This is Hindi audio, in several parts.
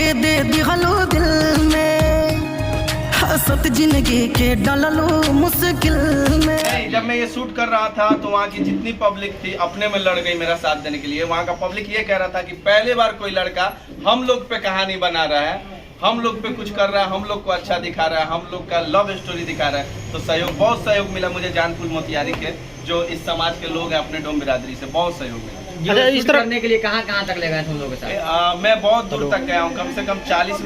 के दे दिहलो दिल में, हसत जिंदगी के डाललो मुश्किल में। जब मैं ये शूट कर रहा था तो वहाँ की जितनी पब्लिक थी अपने में लड़ गई मेरा साथ देने के लिए। वहाँ का पब्लिक ये कह रहा था कि पहली बार कोई लड़का हम लोग पे कहानी बना रहा है, हम लोग पे कुछ कर रहा है, हम लोग को अच्छा दिखा रहा है, हम लोग का लव स्टोरी दिखा रहा है। तो सहयोग, बहुत सहयोग मिला मुझे जानपुर मोतिहारी के जो इस समाज के लोग हैं अपने डोम बिरादरी से, बहुत सहयोग मिला। अच्छा, इस तरह करने के लिए कहाँ तक ले गए तुम लोगों के साथ? मैं बहुत दूर तक गया हूँ, कम से कम 40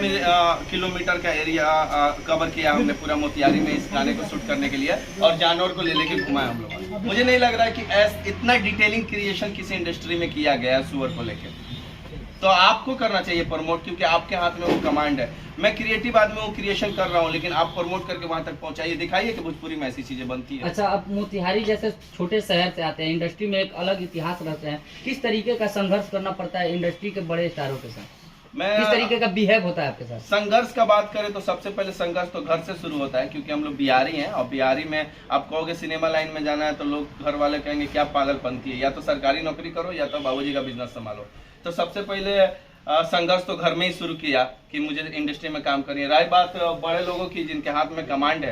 किलोमीटर का एरिया कवर किया हमने पूरा मोतिहारी में इस गाने को शूट करने के लिए, और जानवर को ले लेके घुमाया हम लोग। मुझे नहीं लग रहा है कि इतना डिटेलिंग क्रिएशन किसी इंडस्ट्री में किया गया है सुअर को लेके। तो आपको करना चाहिए प्रमोट, क्योंकि आपके हाथ में वो कमांड है। मैं क्रिएटिव आदमी हूँ, क्रिएशन कर रहा हूँ, लेकिन आप प्रमोट करके वहाँ तक पहुँचाइए, दिखाइए कि भोजपुरी में ऐसी चीजें बनती है। अच्छा, अब मोतिहारी जैसे छोटे शहर से आते हैं, इंडस्ट्री में एक अलग इतिहास रहते हैं, किस तरीके का संघर्ष करना पड़ता है इंडस्ट्री के बड़े स्टारों के साथ? किस तरीके का बिहेव होता है आपके साथ? संघर्ष का बात करें तो सबसे पहले संघर्ष तो घर से शुरू होता है, क्योंकि हम लोग बिहारी हैं, और बिहारी में आप कहोगे सिनेमा लाइन में जाना है तो लोग घर वाले कहेंगे क्या पागलपंती है, या तो सरकारी नौकरी करो या तो बाबूजी का बिजनेस संभालो। तो सबसे पहले संघर्ष तो घर में ही शुरू किया कि मुझे इंडस्ट्री में काम करनी है। रही बात बड़े लोगों की जिनके हाथ में कमांड है,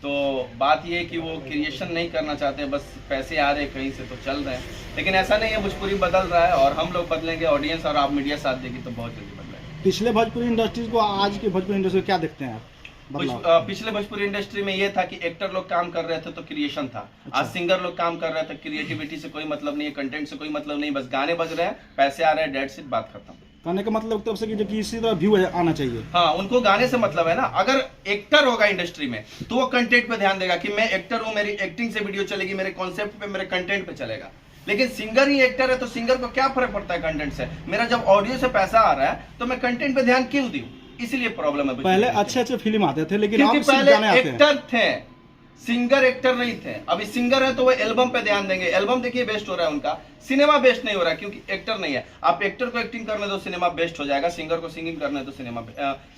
तो बात ये है कि वो क्रिएशन नहीं करना चाहते, बस पैसे आ रहे कहीं से तो चल रहे हैं। लेकिन ऐसा नहीं है, भोजपुरी बदल रहा है और हम लोग बदलेंगे, ऑडियंस और आप मीडिया साथ देगी तो बहुत जल्दी बदलेंगे। पिछले भोजपुरी इंडस्ट्री को आज के भोजपुरी इंडस्ट्री क्या देखते हैं आप? पिछले भोजपुरी इंडस्ट्री में ये था कि एक्टर लोग काम कर रहे थे तो क्रिएशन था। आज सिंगर लोग काम कर रहे थे, क्रिएटिविटी से कोई मतलब नहीं है, कंटेंट से कोई मतलब नहीं, बस गाने बज रहे हैं, पैसे आ रहे हैं, डेट से बात खत्म। कहने का मतलब तब से कि इसी तरह व्यू आना चाहिए। हाँ, उनको गाने से मतलब है ना। अगर एक्टर होगा इंडस्ट्री में तो वो कंटेंट पे ध्यान देगा कि मैं एक्टर हूँ, मेरी एक्टिंग से वीडियो चलेगी, मेरे कॉन्सेप्ट पे, मेरे कंटेंट पे चलेगा। लेकिन सिंगर ही एक्टर है तो सिंगर को क्या फर्क पड़ता है कंटेंट से? मेरा जब ऑडियो से पैसा आ रहा है तो मैं कंटेंट पे ध्यान क्यों दूं? इसलिए प्रॉब्लम है। पहले अच्छे फिल्म आते थे, लेकिन क्योंकि पहले एक्टर थे, सिंगर एक्टर नहीं थे। अभी सिंगर है तो वो एल्बम पे ध्यान देंगे, एल्बम देखिए बेस्ट हो रहा है उनका, सिनेमा बेस्ट नहीं हो रहा है क्योंकि एक्टर नहीं है। आप एक्टर को एक्टिंग करने दो, सिनेमा बेस्ट हो जाएगा, सिंगर को सिंगिंग करने दो, सिनेमा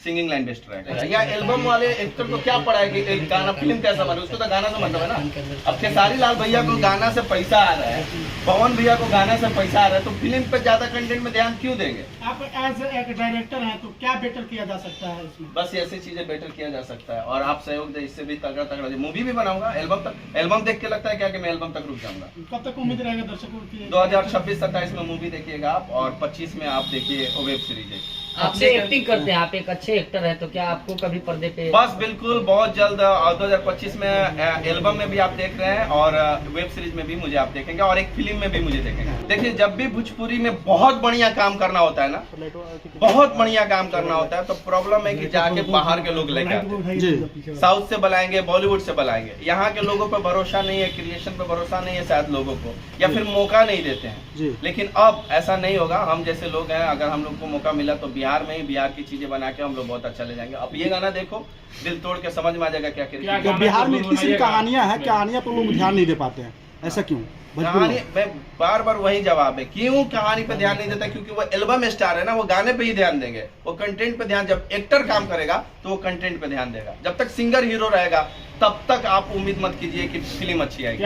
सिंगिंग लाइन बेस्ट रहेगा। या एल्बम वाले एक्टर को क्या पड़ा है कि एक गाना फिल्म कैसा बने, उसको तो गाना से मतलब है ना। अब खेसारी लाल भैया को गाना से पैसा आ रहा है, पवन भैया को गाना से पैसा आ रहा है, तो फिल्म पे ज्यादा कंटेंट में ध्यान क्यों देंगे? आप एज एक डायरेक्टर हैं तो क्या बेटर किया जा सकता है इसमें? बस ऐसी चीजें बेटर किया जा सकता है, और आप सहयोग दे, इससे भी तगड़ा तगड़ा मूवी भी बनाऊंगा। एल्बम देख के लगता है क्या कि मैं एल्बम तक रुक जाऊंगा? कब तक उम्मीद रहेगा दर्शकों की? 2026-27 में मूवी देखिएगा आप, और 25 में आप देखिए वेब सीरीज। आपसे एक्टिंग करते हैं, आप एक अच्छे एक्टर हैं, तो क्या आपको कभी पर्दे पे? बस बिल्कुल, बहुत जल्द 2025 में एल्बम में भी आप देख रहे हैं, और वेब सीरीज में भी मुझे आप देखेंगे, और एक फिल्म में भी मुझे देखेंगे। देखिए, जब भी भोजपुरी में बहुत बढ़िया काम करना होता है ना, बहुत बढ़िया काम करना होता है, तो प्रॉब्लम है कि जाके बाहर के लोग लेके आते हैं, साउथ से बुलाएंगे, बॉलीवुड से बुलाएंगे। यहाँ के लोगों पर भरोसा नहीं है, क्रिएशन पर भरोसा नहीं है शायद लोगों को, या फिर मौका नहीं देते हैं। लेकिन अब ऐसा नहीं होगा, हम जैसे लोग हैं, अगर हम लोग को मौका मिला तो बिहार में ही बिहार की चीजें बना के हम लोग बहुत अच्छा ले जाएंगे। अब ये गाना देखो, दिल तोड़ के समझ में आ जाएगा क्या करें। बिहार में इतनी सी कहानियां हैं, कहानियां पर लोग ध्यान नहीं दे पाते हैं, ऐसा क्यों? कहानी में बार बार वही जवाब है, क्यों कहानी पे ध्यान नहीं देता? क्योंकि वो एल्बम स्टार है ना, वो गाने पे ही ध्यान देंगे, वो कंटेंट पे ध्यान। जब एक्टर काम करेगा तो वो कंटेंट पे ध्यान देगा। जब तक सिंगर हीरो रहेगा तब तक आप उम्मीद मत कीजिए कि फिल्म अच्छी आएगी।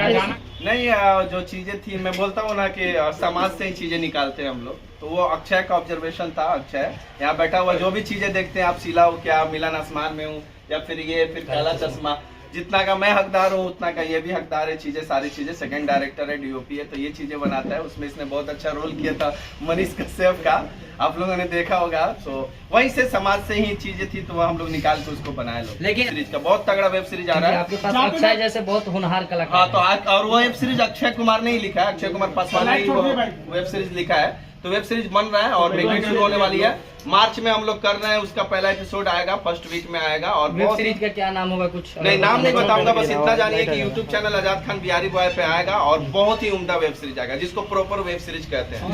नहीं, जो चीजें थी, मैं बोलता हूँ ना कि समाज से ही चीजें निकालते हैं हम लोग, तो वो अक्षय का ऑब्जर्वेशन था। अक्षय यहाँ बैठा हुआ, जो भी चीजें देखते हैं आप, सीला हो क्या, मिलन आसमान में हूँ, या फिर ये, फिर काला चश्मा, जितना का मैं हकदार हूँ उतना का ये भी हकदार है। चीजें, सारी चीजें, सेकंड डायरेक्टर है, डीओपी है, तो ये चीजें बनाता है। उसमें इसने बहुत अच्छा रोल किया था मनीष कश्यप का, आप लोगों ने देखा होगा। तो वहीं से समाज से ही चीजें थी, तो वो हम लोग निकाल के उसको बनाए लोग। लेकिन सीरीज का बहुत तगड़ा वेब सीरीज आ रहा है आपके पास, अक्षय जैसे बहुत होनहार कलाकार। हाँ, तो और वो वेब सीरीज अक्षय कुमार ने ही लिखा है, अक्षय कुमार पासवान ने ही वो वेब सीरीज लिखा है। तो वेब सीरीज बन रहा है और मेकिंग शुरू होने वाली है। मार्च में हम लोग कर रहे हैं, उसका पहला एपिसोड आएगा, फर्स्ट वीक में आएगा। और वेब सीरीज का क्या नाम होगा? कुछ नहीं, नाम नहीं बताऊंगा, बस इतना जानिए कि यूट्यूब चैनल आजाद खान बिहारी बॉय पे आएगा, और बहुत ही उम्दा वेब सीरीज आएगा, जिसको प्रॉपर वेब सीरीज कहते हैं।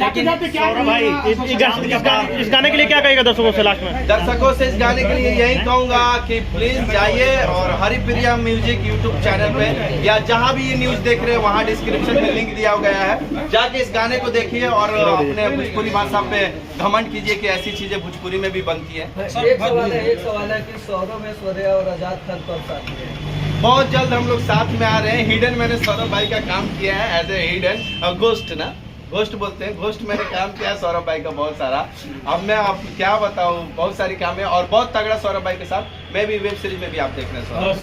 इस गाने के लिए क्या कहेगा दर्शकों से लास्ट में? दर्शकों से इस गाने के लिए यही कहूंगा कि प्लीज जाइए और हरिप्रिया म्यूजिक यूट्यूब चैनल पे, या जहां भी ये न्यूज देख रहे हैं वहां डिस्क्रिप्शन में लिंक दिया गया है, जाके इस गाने को देखिए और अपने भोजपुरी भाषा पे घमंड कीजिए कि ऐसी चीजें भोजपुरी में भी बनती है। एक सवाल है कि सौरभ में स्वदेया और आजाद खान कब साथ में? बहुत जल्द हम लोग साथ में आ रहे हैं। हिडन, मैंने सौरभ भाई का काम किया है एज ए हिडन गोस्ट ना, घोस्ट बोलते हैं। घोस्ट मैंने काम किया है सौरभ भाई का बहुत सारा। अब मैं आप क्या बताऊं, बहुत सारी काम है और बहुत तगड़ा सौरभ भाई के साथ। मैं भी वेब सीरीज में भी आप देख रहे हैं सौरभ।